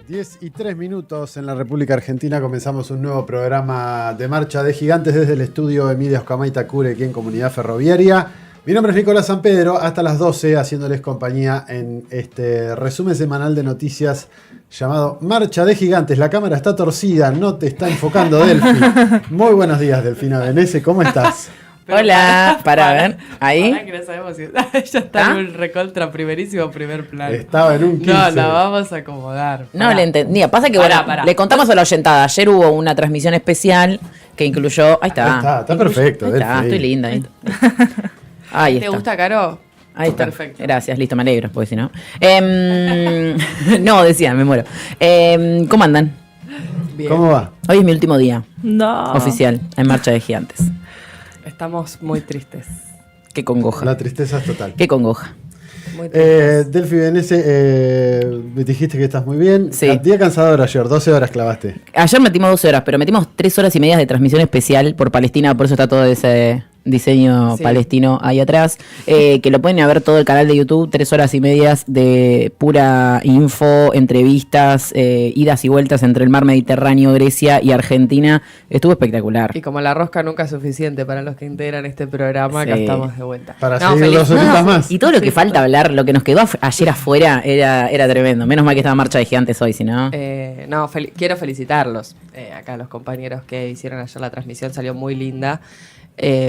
10:03 en la República Argentina. Comenzamos un nuevo programa de Marcha de Gigantes desde el estudio Emilia Oscamaita Cure, aquí en Comunidad Ferroviaria. Mi nombre es Nicolás Sanpedro, hasta las 12 haciéndoles compañía en este resumen semanal de noticias llamado Marcha de Gigantes. La cámara está torcida, no te está enfocando, Delfi. Muy buenos días, Delfina Venese, ¿cómo estás? Pero hola, para ver, ahí. Para que no sabemos si ya está en un recontra primerísimo primer plano. Estaba en un 15. No, la vamos a acomodar. No le entendía. Pasa que, bueno, le contamos a la oyentada. Ayer hubo una transmisión especial que incluyó. Ahí está. Está perfecto. Ahí está, estoy linda. Ahí está. ¿Te gusta, Caro? Ahí está. Perfecto. Gracias, listo, me alegro, porque si no. No, decía, me muero. ¿Cómo andan? Bien. ¿Cómo va? Hoy es mi último día No. oficial en Marcha de Gigantes. Estamos muy tristes. Qué congoja. La tristeza es total. Qué congoja. Muy tristes. Delfi Venese, me dijiste que estás muy bien. Sí. Día cansador ayer, 12 horas clavaste. Ayer metimos 12 horas, pero metimos 3 horas y media de transmisión especial por Palestina, por eso está todo ese diseño Sí. palestino ahí atrás, que lo pueden ver todo el canal de YouTube, 3 horas y medias de pura info, entrevistas, idas y vueltas entre el mar Mediterráneo, Grecia y Argentina. Estuvo espectacular. Y como la rosca nunca es suficiente para los que integran este programa, acá Sí. estamos de vuelta. Para No, seguir feliz- 2 horitas más. Y todo lo que Sí, falta hablar, lo que nos quedó ayer afuera era tremendo. Menos mal que estaba Marcha de Gigantes hoy, si no. Quiero felicitarlos. Acá los compañeros que hicieron ayer la transmisión salió muy linda.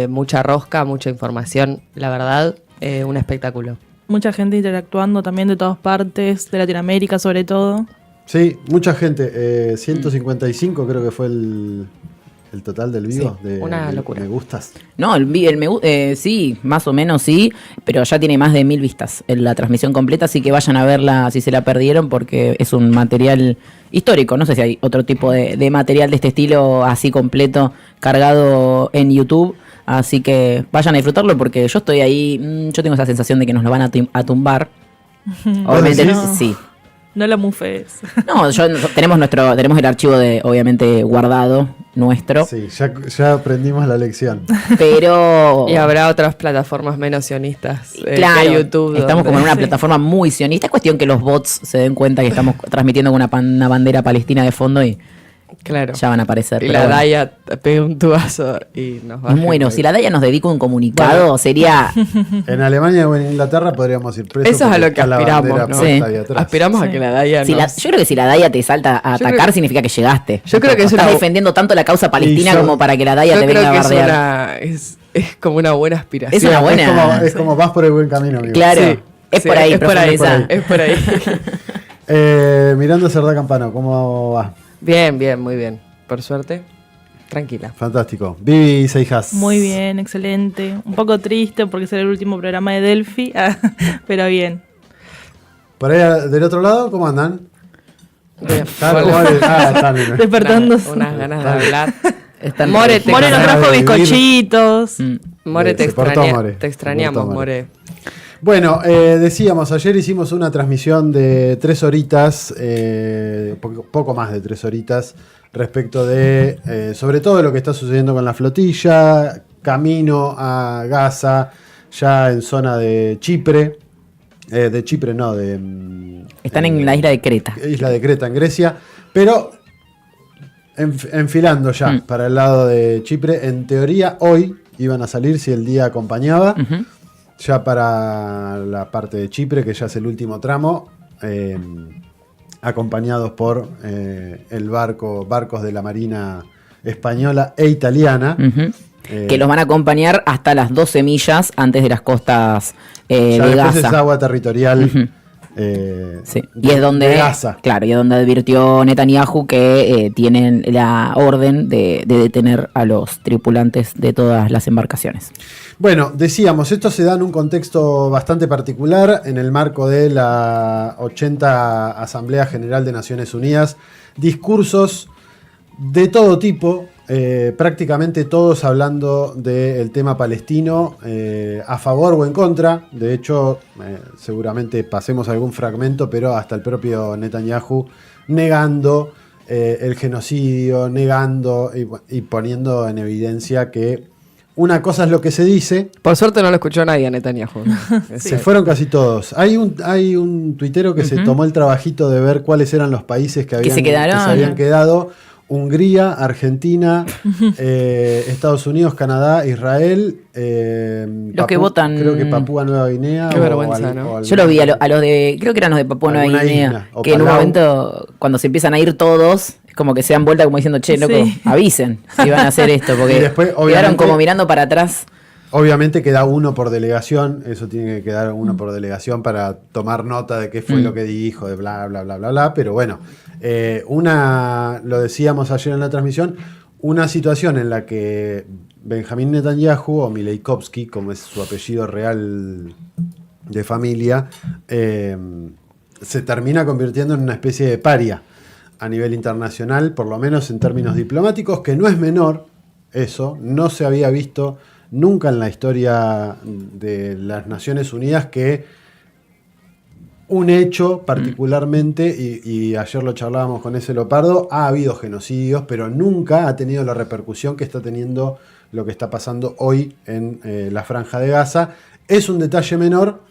Mucha rosca, mucha información, la verdad, un espectáculo. Mucha gente interactuando también de todas partes, de Latinoamérica sobre todo. Sí, mucha gente. 155 creo que fue el total del vivo. Sí, de una locura. Me gustas. No, sí, más o menos sí, pero ya tiene más de 1000 vistas en la transmisión completa, así que vayan a verla si se la perdieron, porque es un material histórico. No sé si hay otro tipo de material de este estilo así completo, cargado en YouTube, así que vayan a disfrutarlo, porque yo estoy ahí, yo tengo esa sensación de que nos lo van a tumbar. Obviamente, decís? sí. No la mufes. No, tenemos el archivo obviamente guardado nuestro, Sí, ya aprendimos la lección. pero Y habrá otras plataformas menos sionistas claro, que YouTube. estamos como en una Sí. plataforma muy sionista. Es cuestión que los bots se den cuenta que estamos transmitiendo con una bandera palestina de fondo y Claro. ya van a aparecer. Y pero la bueno. Daya pega un tubazo y nos va Y bueno, si la DAIA nos dedica un comunicado, sería... En Alemania o en Inglaterra podríamos ir presos. Eso es a lo que porque está la aspiramos, bandera ¿no? puesta Sí. ahí atrás. Aspiramos a Sí. que la Daya Yo creo que si la DAIA te salta a Yo atacar, creo- significa que llegaste. Yo creo que es Estás una- defendiendo tanto la causa palestina Y yo- como para que la DAIA Yo te venga creo a que bardear. es como una buena aspiración. Es una buena- Es como vas por el buen camino, amigo. Claro, Sí, es sí, por ahí, es por ahí, profundiza. es por ahí. Mirando Cerdá Campano, ¿cómo va? Bien, muy bien. Por suerte, tranquila. Fantástico. Vivi Seijas. Muy bien, excelente. Un poco triste porque será el último programa de Delphi, pero bien. Por ahí del otro lado, ¿cómo andan? Bien. Claro, Hola. están en- Despertándose. Unas ganas de hablar. Están More, te More nos Ganas trajo de vivir. bizcochitos. More, Se portó, More. te extrañamos, Se portó, More. Bueno, decíamos, ayer hicimos una transmisión de 3 horitas, poco más de 3 horitas, respecto de, sobre todo, lo que está sucediendo con la flotilla, camino a Gaza, ya en zona de Chipre, Están en la isla de Creta. isla de Creta, en Grecia, pero enfilando ya para el lado de Chipre. En teoría, hoy iban a salir, si el día acompañaba, Ujú. ya para la parte de Chipre, que ya es el último tramo, acompañados por barcos de la Marina española e italiana. Ujú. Eh, Que los van a acompañar hasta las 12 millas antes de las costas ya de después es Gaza. agua territorial. Ujú. Sí. Y es donde, de Gaza. claro, y es donde advirtió Netanyahu que tienen la orden de detener a los tripulantes de todas las embarcaciones. Bueno, decíamos, esto se da en un contexto bastante particular, en el marco de la 80 Asamblea General de Naciones Unidas. Discursos de todo tipo, prácticamente todos hablando del tema palestino, a favor o en contra. De hecho, seguramente pasemos algún fragmento, pero hasta el propio Netanyahu negando el genocidio, negando y poniendo en evidencia que una cosa es lo que se dice. Por suerte no lo escuchó nadie a Netanyahu. Se fueron casi todos. Hay un tuitero que se tomó el trabajito de ver cuáles eran los países que se quedaron. habían quedado. Hungría, Argentina, Estados Unidos, Canadá, Israel. Los que votan. Creo que Papúa Nueva Guinea. Qué vergüenza, ¿no? Yo lo vi a los de, creo que eran los de Papúa Nueva Guinea, isla, o que en un Palau. momento, cuando se empiezan a ir todos, es como que se dan vuelta como diciendo, che, loco, Sí. avisen si van a hacer esto, porque Y después, quedaron obviamente, como mirando para atrás. Obviamente queda uno por delegación, eso tiene que quedar uno por delegación para tomar nota de qué fue lo que dijo, de bla, bla, bla, bla, bla. Pero bueno, lo decíamos ayer en la transmisión, una situación en la que Benjamín Netanyahu, o Mileikovsky, como es su apellido real de familia, se termina convirtiendo en una especie de paria a nivel internacional, por lo menos en términos diplomáticos, que no es menor, eso, no se había visto nunca en la historia de las Naciones Unidas que un hecho particularmente, y ayer lo charlábamos con ese Leopardo, ha habido genocidios, pero nunca ha tenido la repercusión que está teniendo lo que está pasando hoy en la Franja de Gaza. Es un detalle menor,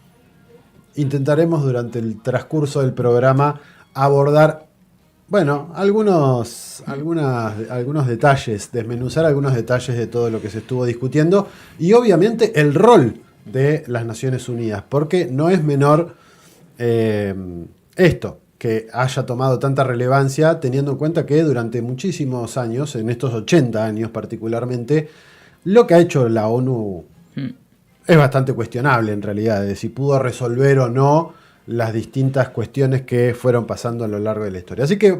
intentaremos durante el transcurso del programa abordar, bueno, algunos detalles, desmenuzar algunos detalles de todo lo que se estuvo discutiendo y obviamente el rol de las Naciones Unidas, porque no es menor esto, que haya tomado tanta relevancia, teniendo en cuenta que durante muchísimos años, en estos 80 años particularmente, lo que ha hecho la ONU es bastante cuestionable en realidad, de si pudo resolver o no las distintas cuestiones que fueron pasando a lo largo de la historia. Así que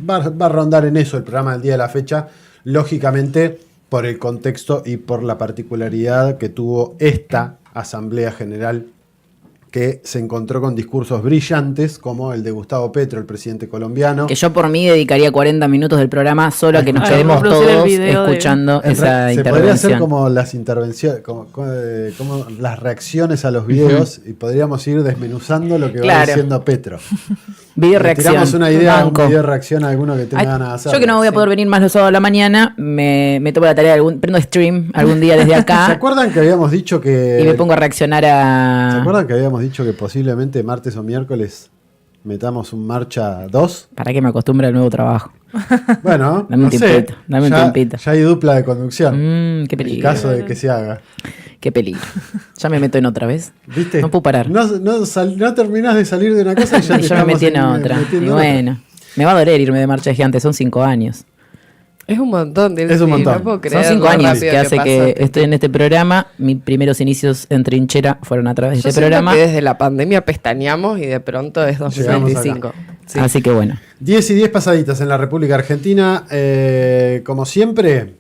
va a rondar en eso el programa del día de la fecha, lógicamente por el contexto y por la particularidad que tuvo esta Asamblea General, que se encontró con discursos brillantes como el de Gustavo Petro, el presidente colombiano. Que yo por mí dedicaría 40 minutos del programa solo a que nos Ay, quedemos reproducir el todos video de- escuchando esa Se podría intervención. hacer como las intervenciones, como las reacciones a los videos, y podríamos ir desmenuzando lo que va Claro. diciendo Petro. Video Le reacción. tiramos una idea, un Banco. video reacción a alguno que tenga Ay, ganas de hacer. yo que no voy a poder venir más los sábados a la mañana, me tomo la tarea de prendo stream algún día desde ¿Se acá acuerdan que habíamos dicho que... y me pongo a reaccionar ¿Se a... acuerdan que habíamos dicho que posiblemente martes o miércoles metamos un Marcha 2? Para que me acostumbre al nuevo trabajo. Bueno, Dame un no sé, tiempito, dame un tiempito. ya hay dupla de conducción. Qué En peligro. caso de que se haga. Qué peligro. Ya me meto en otra vez. ¿Viste? No puedo parar. No terminás de salir de una cosa y ya Y te yo me metí en estamos otra. metiendo Y en otra. bueno, me va a doler irme de marcha de gigantes, son 5 años. Es un montón, Delphi, Es un montón. No puedo Son creer 5 lo años rápido que hace pasó que este estoy en este programa. Mis primeros inicios en trinchera fueron a través de Yo este siento programa. que desde la pandemia pestañeamos y de pronto es Llegamos 2025. Sí. Así que bueno. 10 y 10 pasaditas en la República Argentina. Como siempre,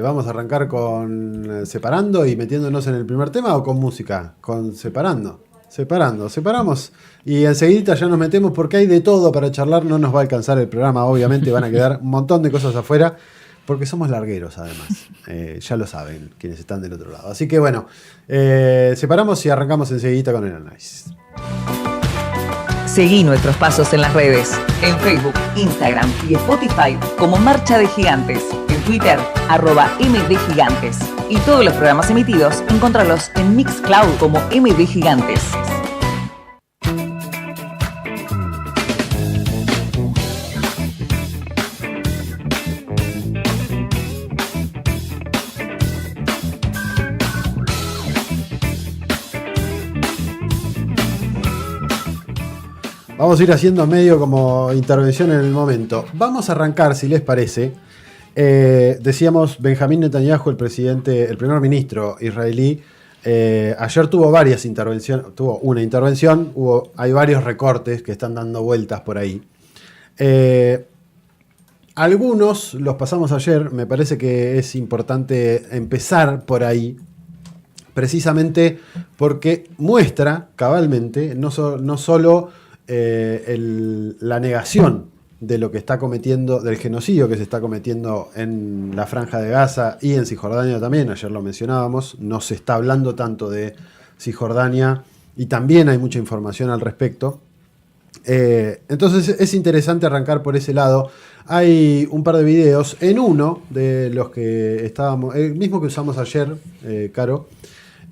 vamos a arrancar con separando y metiéndonos en el primer tema, o con música, con separando. Separamos y enseguida ya nos metemos porque hay de todo para charlar. No nos va a alcanzar el programa, obviamente van a quedar un montón de cosas afuera porque somos largueros además. Ya lo saben quienes están del otro lado. Así que bueno, separamos y arrancamos enseguida con el análisis. Seguí nuestros pasos en las redes, en Facebook, Instagram y Spotify como Marcha de Gigantes, en Twitter, @MDGigantes. Y todos los programas emitidos, encontralos en Mixcloud como MD Gigantes. Vamos a ir haciendo medio como intervención en el momento. Vamos a arrancar, si les parece. Decíamos, Benjamín Netanyahu, el primer ministro israelí, ayer tuvo varias intervenciones, tuvo una intervención, hay varios recortes que están dando vueltas por ahí. Algunos los pasamos ayer, me parece que es importante empezar por ahí, precisamente porque muestra cabalmente no solo la negación de lo que está cometiendo, del genocidio que se está cometiendo en la Franja de Gaza y en Cisjordania también, ayer lo mencionábamos, no se está hablando tanto de Cisjordania y también hay mucha información al respecto, Entonces es interesante arrancar por ese lado. Hay un par de videos, en uno de los que estábamos, el mismo que usamos ayer, Caro,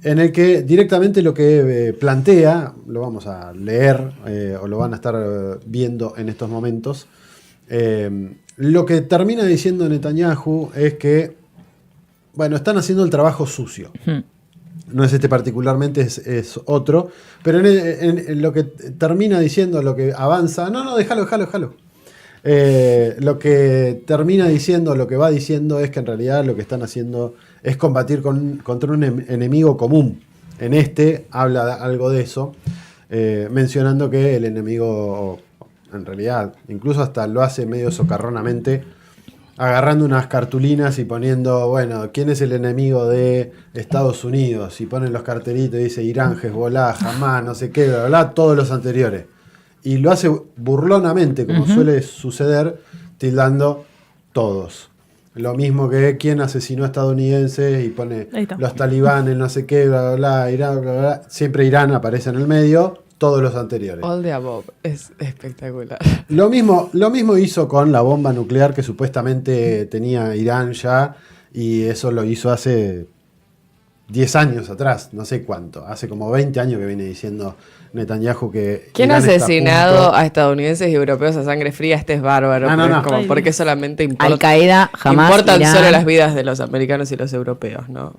en el que directamente lo que plantea, lo vamos a leer o lo van a estar viendo en estos momentos, lo que termina diciendo Netanyahu es que, bueno, están haciendo el trabajo sucio. No es este particularmente, es otro. Pero en lo que termina diciendo, lo que avanza... No, déjalo. Lo que termina diciendo, lo que va diciendo es que en realidad lo que están haciendo es combatir contra un enemigo común. En habla algo de eso, mencionando que el enemigo, en realidad, incluso hasta lo hace medio socarronamente, agarrando unas cartulinas y poniendo, bueno, ¿quién es el enemigo de Estados Unidos? Y ponen los cartelitos y dice Irán, Hezbollah, Hamás, no sé qué, bla, bla, todos los anteriores. Y lo hace burlonamente, como suele suceder, tildando todos. Lo mismo que quién asesinó a estadounidenses y pone los talibanes, no sé qué, bla, bla, bla, Irán, bla, bla. Siempre Irán aparece en el medio, todos los anteriores. All the above, es espectacular. Lo mismo hizo con la bomba nuclear que supuestamente tenía Irán ya, y eso lo hizo hace 10 años atrás, no sé cuánto, hace como 20 años que viene diciendo Netanyahu que... ¿Quién ha Irán está asesinado a estadounidenses y europeos a sangre fría? Este es bárbaro. No. Como, porque solamente Al-Qaeda jamás importan Irán. solo las vidas de los americanos y los europeos, ¿no?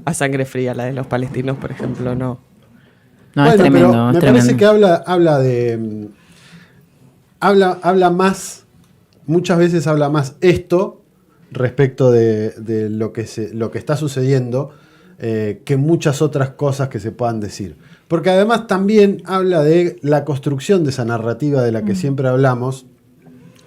A sangre fría, la de los palestinos, por ejemplo, no. No, bueno, es tremendo. pero me parece que habla más, muchas veces habla más esto respecto de lo que está sucediendo que muchas otras cosas que se puedan decir. Porque además también habla de la construcción de esa narrativa de la que siempre hablamos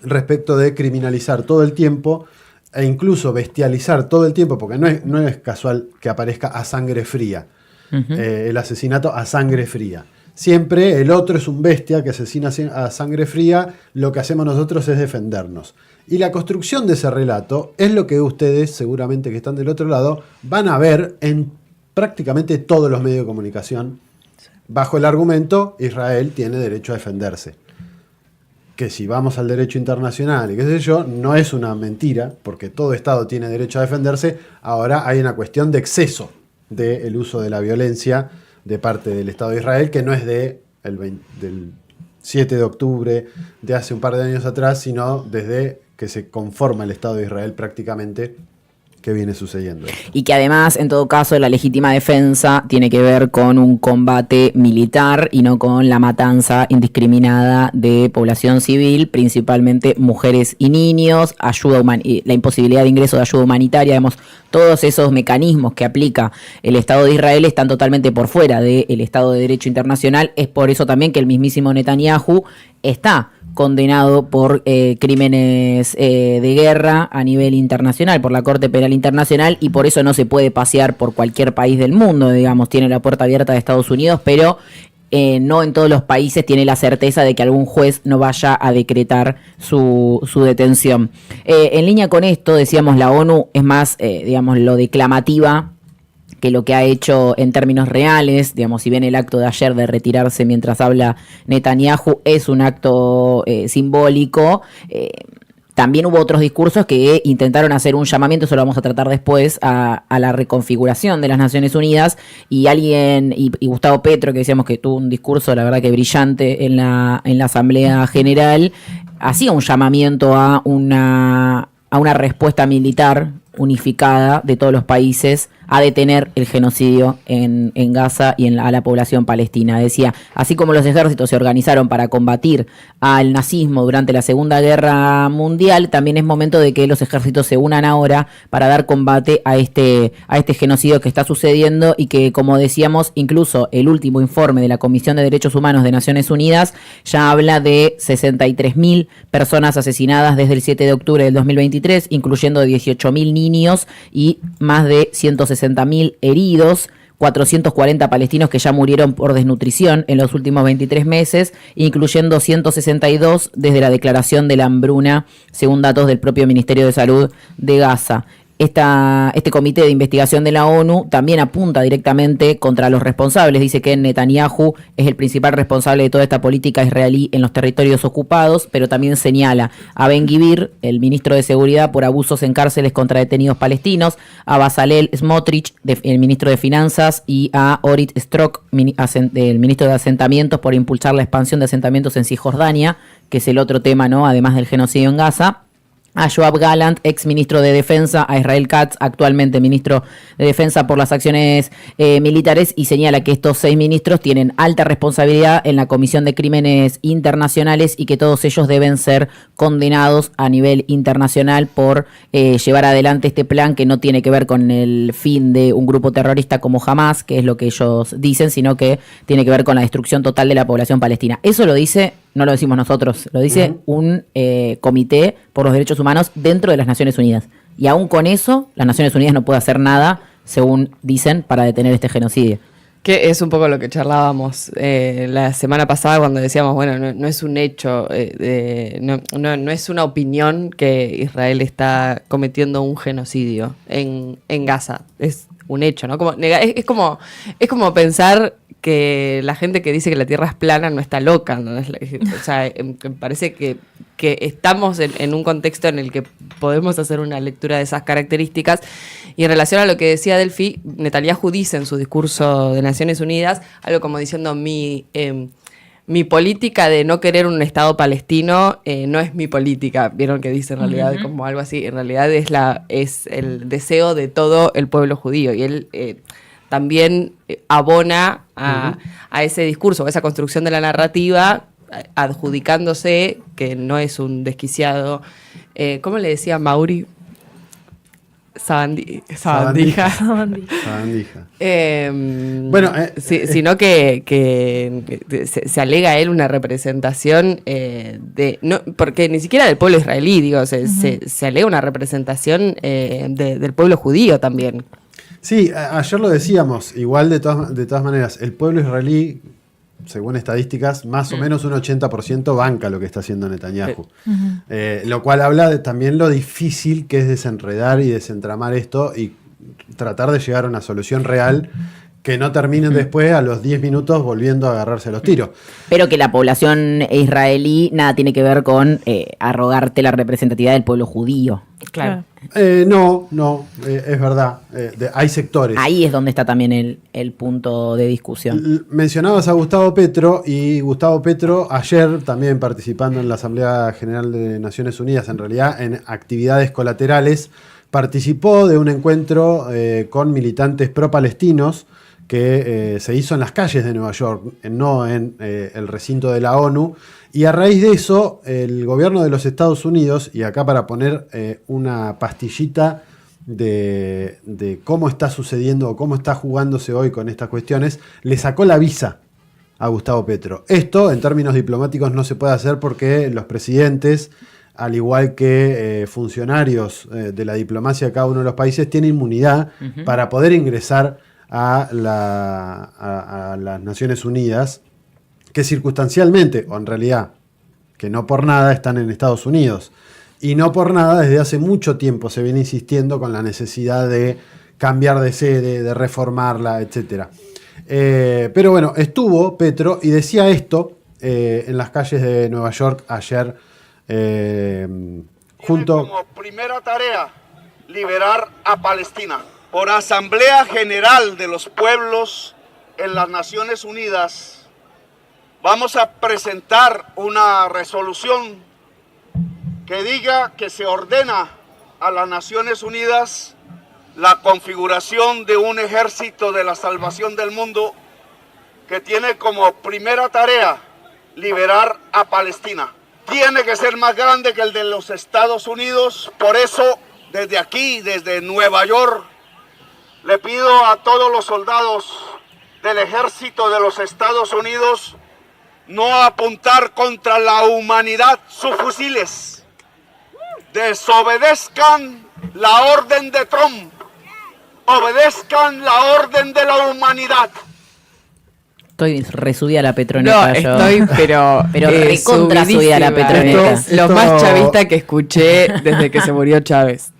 respecto de criminalizar todo el tiempo e incluso bestializar todo el tiempo, porque no es casual que aparezca a sangre fría. El asesinato a sangre fría. Siempre el otro es un bestia que asesina a sangre fría, lo que hacemos nosotros es defendernos. Y la construcción de ese relato es lo que ustedes, seguramente que están del otro lado, van a ver en prácticamente todos los medios de comunicación, bajo el argumento Israel tiene derecho a defenderse. Que si vamos al derecho internacional y qué sé yo, no es una mentira, porque todo Estado tiene derecho a defenderse. Ahora hay una cuestión de exceso del uso de la violencia de parte del Estado de Israel, que no es del 7 de octubre de hace un par de años atrás, sino desde que se conforma el Estado de Israel prácticamente, que viene sucediendo. Y que además, en todo caso, la legítima defensa tiene que ver con un combate militar y no con la matanza indiscriminada de población civil, principalmente mujeres y niños, la imposibilidad de ingreso de ayuda humanitaria. Digamos, todos esos mecanismos que aplica el Estado de Israel están totalmente por fuera del Estado de Derecho internacional. Es por eso también que el mismísimo Netanyahu está condenado por crímenes de guerra a nivel internacional, por la Corte Penal Internacional, y por eso no se puede pasear por cualquier país del mundo. Digamos, tiene la puerta abierta de Estados Unidos, pero no en todos los países tiene la certeza de que algún juez no vaya a decretar su detención. En línea con esto, decíamos, la ONU es más, lo declamativa que lo que ha hecho en términos reales. Digamos, si bien el acto de ayer de retirarse mientras habla Netanyahu es un acto simbólico, también hubo otros discursos que intentaron hacer un llamamiento, eso lo vamos a tratar después, a la reconfiguración de las Naciones Unidas, y Gustavo Petro, que decíamos que tuvo un discurso, la verdad que brillante en la Asamblea General, hacía un llamamiento a una respuesta militar unificada de todos los países a detener el genocidio en Gaza y a la población palestina. Decía, así como los ejércitos se organizaron para combatir al nazismo durante la Segunda Guerra Mundial, también es momento de que los ejércitos se unan ahora para dar combate a este genocidio que está sucediendo, y que, como decíamos, incluso el último informe de la Comisión de Derechos Humanos de Naciones Unidas ya habla de 63.000 personas asesinadas desde el 7 de octubre del 2023, incluyendo 18.000 niños y más de 160.000 heridos, 440 palestinos que ya murieron por desnutrición en los últimos 23 meses, incluyendo 162 desde la declaración de la hambruna, según datos del propio Ministerio de Salud de Gaza. Este comité de investigación de la ONU también apunta directamente contra los responsables. Dice que Netanyahu es el principal responsable de toda esta política israelí en los territorios ocupados, pero también señala a Ben-Gvir, el ministro de Seguridad, por abusos en cárceles contra detenidos palestinos, a Bezalel Smotrich, el ministro de Finanzas, y a Orit Strock, el ministro de Asentamientos, por impulsar la expansión de asentamientos en Cisjordania, que es el otro tema, ¿no?, además del genocidio en Gaza. A Yoav Gallant, ex ministro de Defensa, a Israel Katz, actualmente ministro de Defensa por las acciones militares, y señala que estos 6 ministros tienen alta responsabilidad en la Comisión de Crímenes Internacionales y que todos ellos deben ser condenados a nivel internacional por llevar adelante este plan que no tiene que ver con el fin de un grupo terrorista como Hamas, que es lo que ellos dicen, sino que tiene que ver con la destrucción total de la población palestina. Eso lo dice, no lo decimos nosotros, lo dice un comité por los derechos humanos dentro de las Naciones Unidas. Y aún con eso, las Naciones Unidas no puede hacer nada, según dicen, para detener este genocidio. Que es un poco lo que charlábamos la semana pasada cuando decíamos, bueno, no es un hecho, no es una opinión que Israel está cometiendo un genocidio en Gaza. Es un hecho, ¿no? Es como pensar que la gente que dice que la Tierra es plana no está loca, ¿no? O sea, me parece que estamos en un contexto en el que podemos hacer una lectura de esas características. Y en relación a lo que decía Delphi, Netanyahu dice en su discurso de Naciones Unidas algo como diciendo mi política de no querer un Estado palestino no es mi política. Vieron que dice en realidad como algo así. En realidad es el deseo de todo el pueblo judío. Y él también abona a ese discurso, a esa construcción de la narrativa, adjudicándose que no es un desquiciado. ¿Cómo le decía Mauri? Sabandija. Bueno, sino que se alega a él una representación porque ni siquiera del pueblo israelí, digo, se alega una representación del pueblo judío también. Sí, ayer lo decíamos, igual de todas maneras, el pueblo israelí, según estadísticas, más o menos un 80% banca lo que está haciendo Netanyahu. Lo cual habla de también lo difícil que es desenredar y desentramar esto y tratar de llegar a una solución real que no terminen después a los 10 minutos volviendo a agarrarse a los tiros. Pero que la población israelí nada tiene que ver con arrogarte la representatividad del pueblo judío. Claro. No, es verdad. Hay sectores. Ahí es donde está también el punto de discusión. Mencionabas a Gustavo Petro, y Gustavo Petro ayer también participando en la Asamblea General de Naciones Unidas, en realidad en actividades colaterales, participó de un encuentro con militantes pro-palestinos que se hizo en las calles de Nueva York, no en el recinto de la ONU. Y a raíz de eso, el gobierno de los Estados Unidos, y acá para poner una pastillita de cómo está sucediendo o cómo está jugándose hoy con estas cuestiones, le sacó la visa a Gustavo Petro. Esto, en términos diplomáticos, no se puede hacer porque los presidentes, al igual que funcionarios de la diplomacia de cada uno de los países, tienen inmunidad para poder ingresar a las Naciones Unidas, que circunstancialmente, o en realidad que no por nada, están en Estados Unidos. Y no por nada, desde hace mucho tiempo se viene insistiendo con la necesidad de cambiar de sede, de reformarla, etc. Pero bueno, estuvo Petro y decía esto en las calles de Nueva York ayer, junto... Como primera tarea, liberar a Palestina. Por Asamblea General de los Pueblos en las Naciones Unidas, vamos a presentar una resolución que diga que se ordena a las Naciones Unidas la configuración de un ejército de la salvación del mundo que tiene como primera tarea liberar a Palestina. Tiene que ser más grande que el de los Estados Unidos, por eso desde aquí, desde Nueva York, le pido a todos los soldados del ejército de los Estados Unidos no apuntar contra la humanidad sus fusiles. Desobedezcan la orden de Trump. Obedezcan la orden de la humanidad. Estoy resubida a la Petroneta. No, estoy, pero recontra subida a la Petroneta. Lo más chavista que escuché desde que se murió Chávez.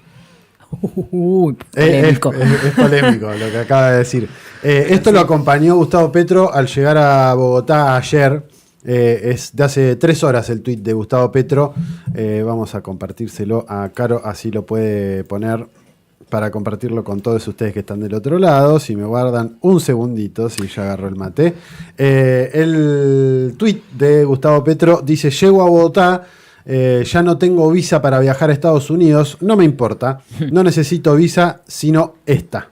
Uy, polémico. Es polémico lo que acaba de decir. Esto lo acompañó Gustavo Petro al llegar a Bogotá ayer. Es de hace 3 horas el tuit de Gustavo Petro. Vamos a compartírselo a Caro, así lo puede poner para compartirlo con todos ustedes que están del otro lado. Si me guardan un segundito, si ya agarró el mate. El tuit de Gustavo Petro dice: llego a Bogotá, ya no tengo visa para viajar a Estados Unidos, no me importa, no necesito visa sino esta.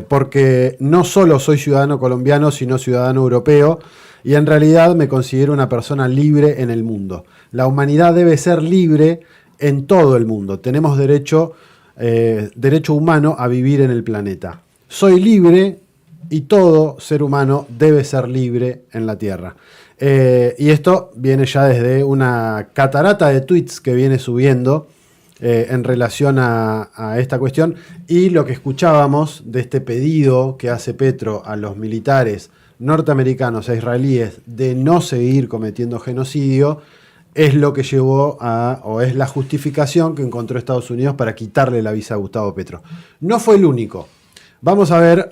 Porque no solo soy ciudadano colombiano, sino ciudadano europeo, y en realidad me considero una persona libre en el mundo. La humanidad debe ser libre en todo el mundo. Tenemos derecho humano a vivir en el planeta. Soy libre y todo ser humano debe ser libre en la Tierra. Y esto viene ya desde una catarata de tweets que viene subiendo en relación a esta cuestión, y lo que escuchábamos de este pedido que hace Petro a los militares norteamericanos e israelíes de no seguir cometiendo genocidio, es lo que llevó o es la justificación que encontró Estados Unidos para quitarle la visa a Gustavo Petro. No fue el único. Vamos a ver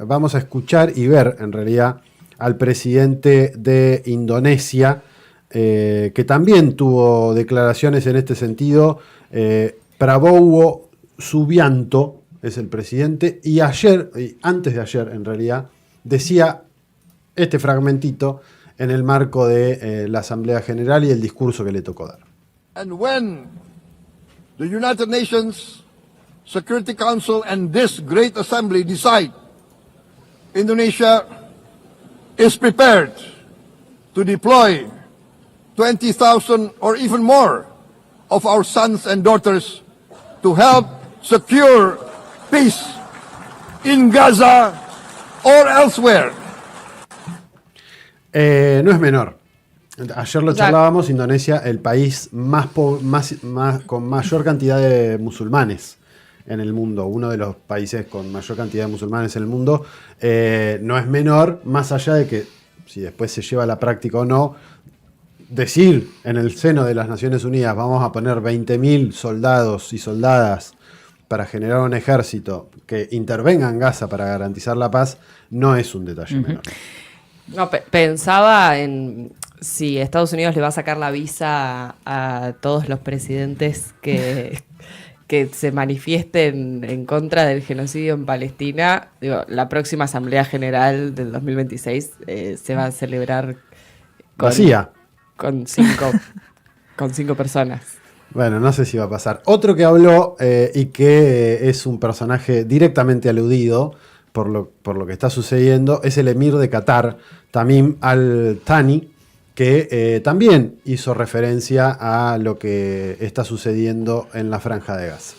vamos a escuchar y ver en realidad al presidente de Indonesia, que también tuvo declaraciones en este sentido. Prabowo Subianto es el presidente, y antes de ayer en realidad, decía este fragmentito en el marco de la Asamblea General y el discurso que le tocó dar. And when the United Nations Security Council and this great assembly decide Indonesia is prepared to deploy 20,000 or even more of our sons and daughters to help secure peace in Gaza or elsewhere. No es menor. Ayer lo charlábamos, Indonesia, el país con mayor cantidad de musulmanes en el mundo, uno de los países con mayor cantidad de musulmanes en el mundo. No es menor, más allá de que si después se lleva a la práctica o no, decir en el seno de las Naciones Unidas vamos a poner 20.000 soldados y soldadas para generar un ejército que intervenga en Gaza para garantizar la paz, no es un detalle menor. No, pensaba en si Estados Unidos le va a sacar la visa a todos los presidentes que se manifiesten en contra del genocidio en Palestina. Digo, la próxima Asamblea General del 2026 se va a celebrar con 5 personas. Bueno, no sé si va a pasar. Otro que habló y que es un personaje directamente aludido por lo que está sucediendo es el emir de Qatar, Tamim Al-Thani, que también hizo referencia a lo que está sucediendo en la Franja de Gaza.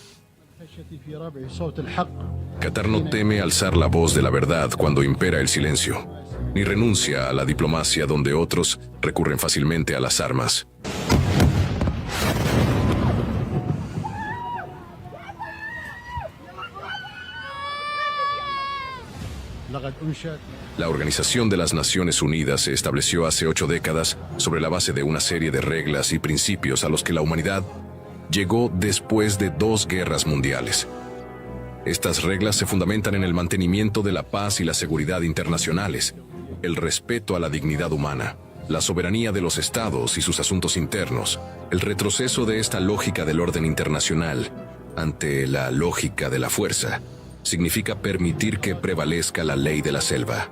Qatar no teme alzar la voz de la verdad cuando impera el silencio, ni renuncia a la diplomacia donde otros recurren fácilmente a las armas. La Organización de las Naciones Unidas se estableció hace 8 décadas sobre la base de una serie de reglas y principios a los que la humanidad llegó después de 2 guerras mundiales. Estas reglas se fundamentan en el mantenimiento de la paz y la seguridad internacionales, el respeto a la dignidad humana, la soberanía de los estados y sus asuntos internos, el retroceso de esta lógica del orden internacional ante la lógica de la fuerza. Significa permitir que prevalezca la ley de la selva.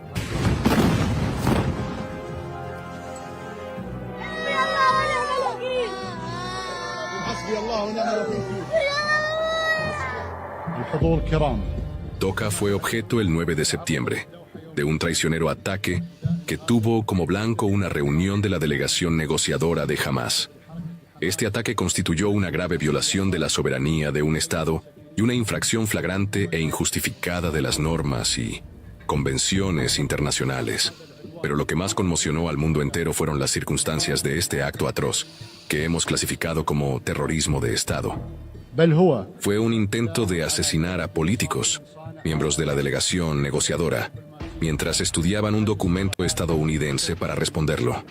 Doha fue objeto el 9 de septiembre de un traicionero ataque que tuvo como blanco una reunión de la delegación negociadora de Hamás. Este ataque constituyó una grave violación de la soberanía de un Estado y una infracción flagrante e injustificada de las normas y convenciones internacionales. Pero lo que más conmocionó al mundo entero fueron las circunstancias de este acto atroz, que hemos clasificado como terrorismo de Estado. Fue un intento de asesinar a políticos, miembros de la delegación negociadora, mientras estudiaban un documento estadounidense para responderlo.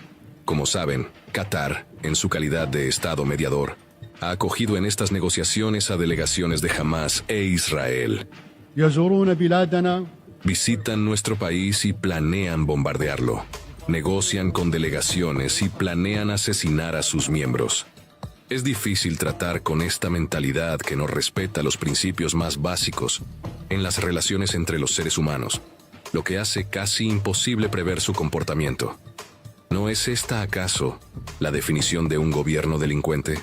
Como saben, Qatar, en su calidad de Estado mediador, ha acogido en estas negociaciones a delegaciones de Hamás e Israel. يزورون بلادنا Visitan nuestro país y planean bombardearlo. Negocian con delegaciones y planean asesinar a sus miembros. Es difícil tratar con esta mentalidad que no respeta los principios más básicos en las relaciones entre los seres humanos, lo que hace casi imposible prever su comportamiento. ¿No es esta acaso la definición de un gobierno delincuente?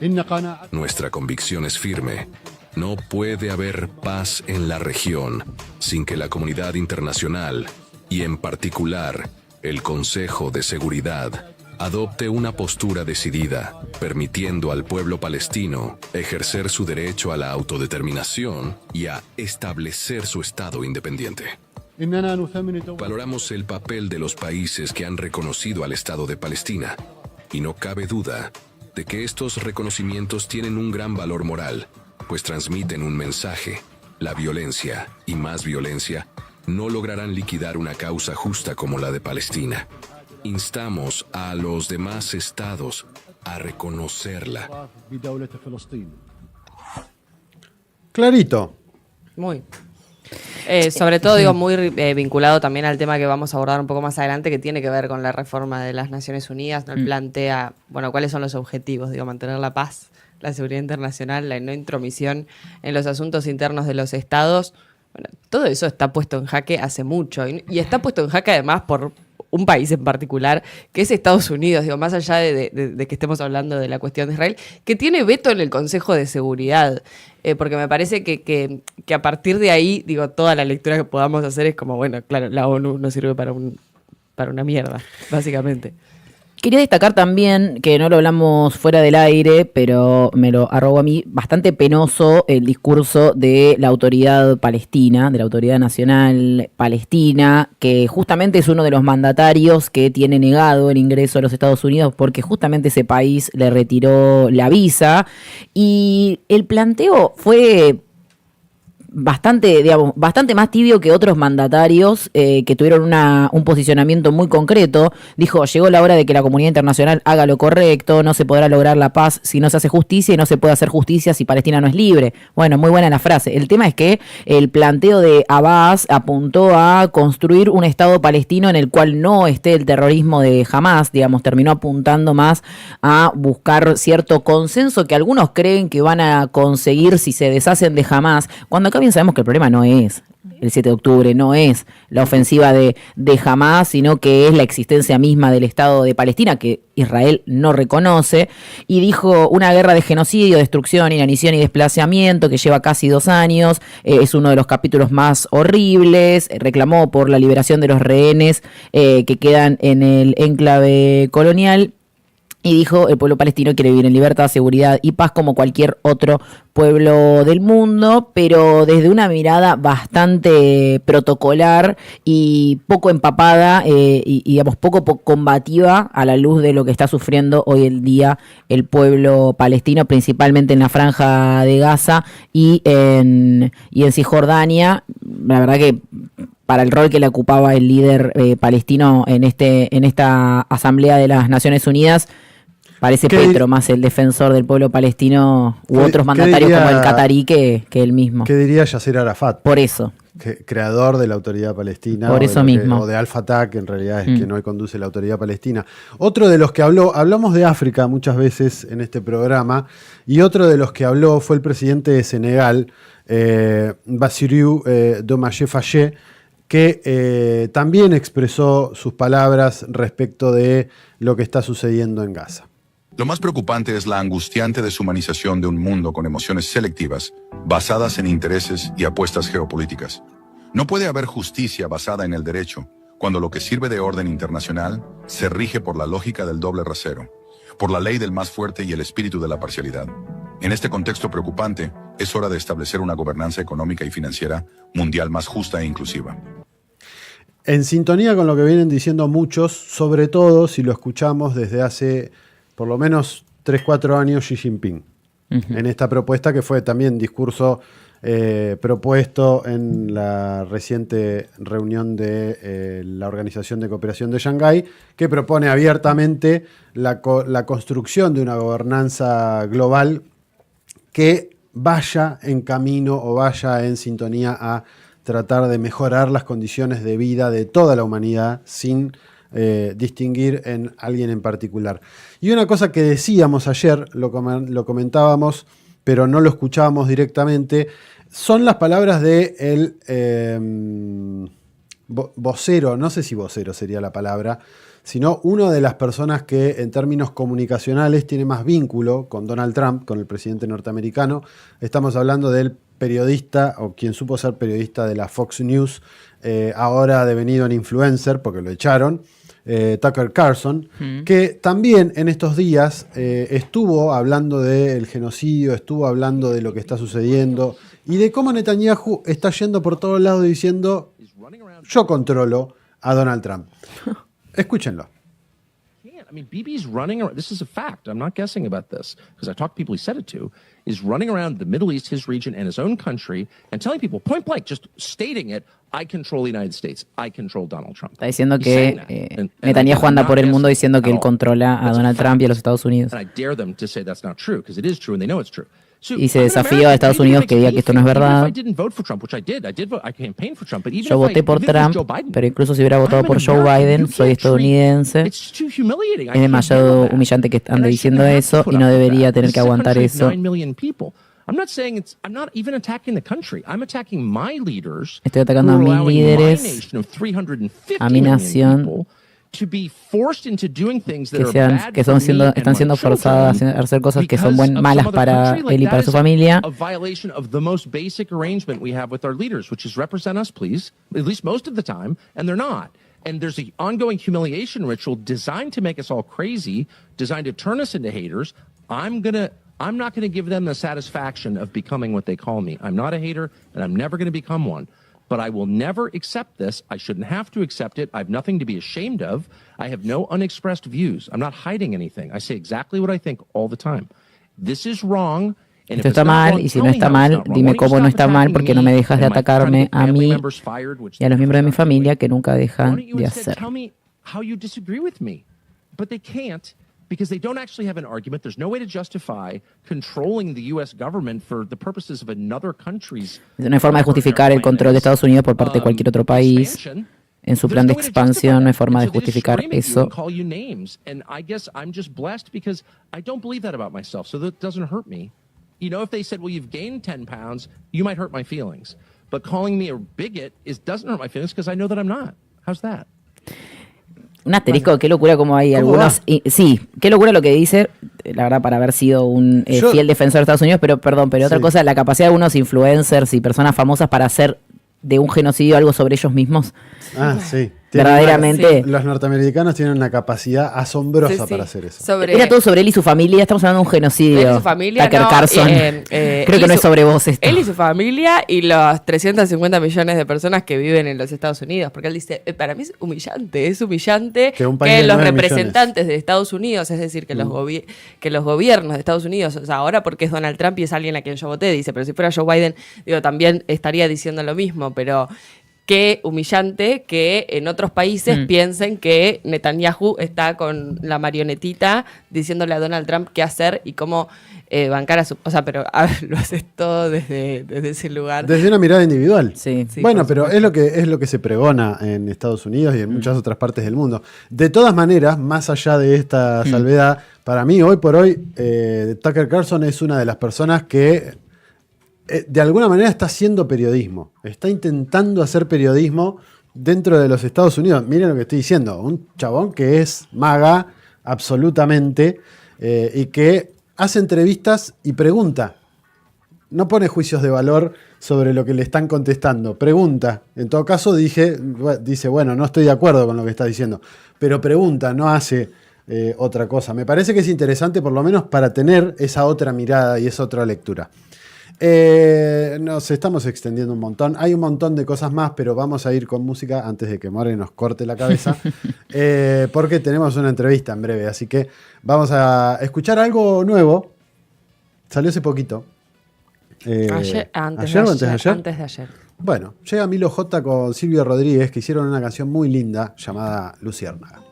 إن قناعة Nuestra convicción es firme. No puede haber paz en la región sin que la comunidad internacional, y en particular el Consejo de Seguridad, adopte una postura decidida, permitiendo al pueblo palestino ejercer su derecho a la autodeterminación y a establecer su Estado independiente. إننا نثمن الدولة Valoramos el papel de los países que han reconocido al Estado de Palestina, y no cabe duda de que estos reconocimientos tienen un gran valor moral, pues transmiten un mensaje. La violencia, y más violencia, no lograrán liquidar una causa justa como la de Palestina. Instamos a los demás estados a reconocerla. بدولة فلسطين. Clarito. Muy. Sobre todo, digo, muy vinculado también al tema que vamos a abordar un poco más adelante, que tiene que ver con la reforma de las Naciones Unidas, ¿no? Él plantea, bueno, cuáles son los objetivos, digo, mantener la paz, la seguridad internacional, la no intromisión en los asuntos internos de los estados. Bueno, todo eso está puesto en jaque hace mucho, y está puesto en jaque además por un país en particular, que es Estados Unidos, digo, más allá de que estemos hablando de la cuestión de Israel, que tiene veto en el Consejo de Seguridad, porque me parece que a partir de ahí, digo, toda la lectura que podamos hacer es como, bueno, claro, la ONU no sirve para una mierda, básicamente. Quería destacar también, que no lo hablamos fuera del aire, pero me lo arrobó a mí, bastante penoso el discurso de la autoridad palestina, de la Autoridad Nacional Palestina, que justamente es uno de los mandatarios que tiene negado el ingreso a los Estados Unidos porque justamente ese país le retiró la visa. Y el planteo fue bastante más tibio que otros mandatarios que tuvieron un posicionamiento muy concreto. Dijo, llegó la hora de que la comunidad internacional haga lo correcto, no se podrá lograr la paz si no se hace justicia, y no se puede hacer justicia si Palestina no es libre. Bueno, muy buena la frase. El tema es que el planteo de Abbas apuntó a construir un Estado palestino en el cual no esté el terrorismo de Hamás, digamos, terminó apuntando más a buscar cierto consenso que algunos creen que van a conseguir si se deshacen de Hamás, cuando acá bien sabemos que el problema no es el 7 de octubre, no es la ofensiva de Hamás, sino que es la existencia misma del Estado de Palestina, que Israel no reconoce, y dijo una guerra de genocidio, destrucción, inanición y desplazamiento que lleva casi 2 años, es uno de los capítulos más horribles, reclamó por la liberación de los rehenes que quedan en el enclave colonial. Y dijo, el pueblo palestino quiere vivir en libertad, seguridad y paz como cualquier otro pueblo del mundo, pero desde una mirada bastante protocolar y poco empapada y digamos, poco combativa a la luz de lo que está sufriendo hoy en día el pueblo palestino, principalmente en la Franja de Gaza y en Cisjordania. La verdad que para el rol que le ocupaba el líder palestino en esta Asamblea de las Naciones Unidas, parece Petro más el defensor del pueblo palestino u otros mandatarios como el catarí que él mismo. ¿Qué diría Yasser Arafat? Por eso. Creador de la autoridad palestina. Por eso mismo. O de Al-Fatah, que en realidad es quien hoy conduce la autoridad palestina. Otro de los que hablamos de África muchas veces en este programa, y otro de los que habló fue el presidente de Senegal, Bassirou Diomaye Faye, que también expresó sus palabras respecto de lo que está sucediendo en Gaza. Lo más preocupante es la angustiante deshumanización de un mundo con emociones selectivas, basadas en intereses y apuestas geopolíticas. No puede haber justicia basada en el derecho, cuando lo que sirve de orden internacional se rige por la lógica del doble rasero, por la ley del más fuerte y el espíritu de la parcialidad. En este contexto preocupante, es hora de establecer una gobernanza económica y financiera mundial más justa e inclusiva. En sintonía con lo que vienen diciendo muchos, sobre todo si lo escuchamos desde hace por lo menos 3-4 años Xi Jinping, en esta propuesta que fue también discurso propuesto en la reciente reunión de la Organización de Cooperación de Shanghái, que propone abiertamente la construcción de una gobernanza global que vaya en camino o vaya en sintonía a tratar de mejorar las condiciones de vida de toda la humanidad sin distinguir en alguien en particular. Y una cosa que decíamos ayer, lo comentábamos, pero no lo escuchábamos directamente, son las palabras de el vocero, no sé si vocero sería la palabra, sino una de las personas que en términos comunicacionales tiene más vínculo con Donald Trump, con el presidente norteamericano. Estamos hablando del periodista, o quien supo ser periodista de la Fox News, ahora devenido en influencer, porque lo echaron, Tucker Carlson, que también en estos días estuvo hablando del genocidio, estuvo hablando de lo que está sucediendo y de cómo Netanyahu está yendo por todos lados diciendo: yo controlo a Donald Trump. Escúchenlo. I mean, Bibi's running around. This is a fact. I'm not guessing about this because I talked to people he said it to. Is running around the Middle East, his region, and his own country, and telling people point blank, just stating it, I control the United States. I control Donald Trump. Está diciendo que Netanyahu anda por el mundo diciendo que él controla a Donald Trump y a los Estados Unidos. And I dare them to say that's not true because it is true and they know it's true. Y se desafía a Estados Unidos que diga que esto no es verdad. Yo voté por Trump, pero incluso si hubiera votado por Joe Biden, soy estadounidense. Es demasiado humillante que ande diciendo eso y no debería tener que aguantar eso. Estoy atacando a mis líderes, a mi nación, que están siendo forzadas a hacer cosas que son malas para él y para su familia. And there's an ongoing humiliation ritual designed to make us all crazy, designed to turn us into haters. I'm not going to give them the satisfaction of becoming what they call me. I'm not a hater, and I'm never going to become one. But I will never accept this. I shouldn't have to accept it. I have nothing to be ashamed of. I have no unexpressed views. I'm not hiding anything. I say exactly what I think all the time. This is wrong. Esto está mal, y si no está mal, dime cómo no está mal, porque no me dejas de atacarme a mí y a los miembros de mi familia que nunca dejan de hacer. Because they don't actually have an argument. There's no way to justify controlling the U.S. government for the purposes of another country's. No hay forma de justificar el control de Estados Unidos por parte de cualquier otro país. En su plan de expansión no hay forma de justificar eso. And I guess I'm just blessed because I don't believe that about myself, so that doesn't hurt me. You know, if they said, well, you've gained 10 pounds, you might hurt my feelings. But calling me a bigot doesn't hurt my feelings because I know that I'm not. How's that? Un asterisco, qué locura como hay algunos. Sí, qué locura lo que dice, la verdad, para haber sido un fiel defensor de Estados Unidos, pero perdón, otra cosa, la capacidad de algunos influencers y personas famosas para hacer de un genocidio algo sobre ellos mismos. Ah, sí. Verdaderamente. Los norteamericanos tienen una capacidad asombrosa para hacer eso. Era todo sobre él y su familia. Estamos hablando de un genocidio. Él y su familia, Tucker Carlson. Creo que no es sobre vos esto. Él y su familia y los 350 millones de personas que viven en los Estados Unidos. Porque él dice, para mí es humillante que los representantes de Estados Unidos, es decir, que los gobiernos de Estados Unidos, o sea, ahora porque es Donald Trump y es alguien a quien yo voté, dice, pero si fuera Joe Biden, digo, también estaría diciendo lo mismo, pero qué humillante que en otros países piensen que Netanyahu está con la marionetita diciéndole a Donald Trump qué hacer y cómo bancar a su... O sea, pero lo haces todo desde ese lugar. Desde una mirada individual. Sí, bueno, pero es lo que se pregona en Estados Unidos y en muchas otras partes del mundo. De todas maneras, más allá de esta salvedad, para mí, hoy por hoy, Tucker Carlson es una de las personas que de alguna manera está haciendo periodismo. Está intentando hacer periodismo dentro de los Estados Unidos. Miren lo que estoy diciendo. Un chabón que es maga absolutamente y que hace entrevistas y pregunta. No pone juicios de valor sobre lo que le están contestando. Pregunta. En todo caso dice, bueno, no estoy de acuerdo con lo que está diciendo. Pero pregunta, no hace otra cosa. Me parece que es interesante por lo menos para tener esa otra mirada y esa otra lectura. Nos estamos extendiendo un montón. Hay un montón de cosas más, pero vamos a ir con música antes de que More nos corte la cabeza. Porque tenemos una entrevista en breve. Así que vamos a escuchar algo nuevo. Salió hace poquito. ¿Ayer o antes de ayer? Antes de ayer. Bueno, llega Milo J con Silvio Rodríguez, que hicieron una canción muy linda llamada Luciérnaga.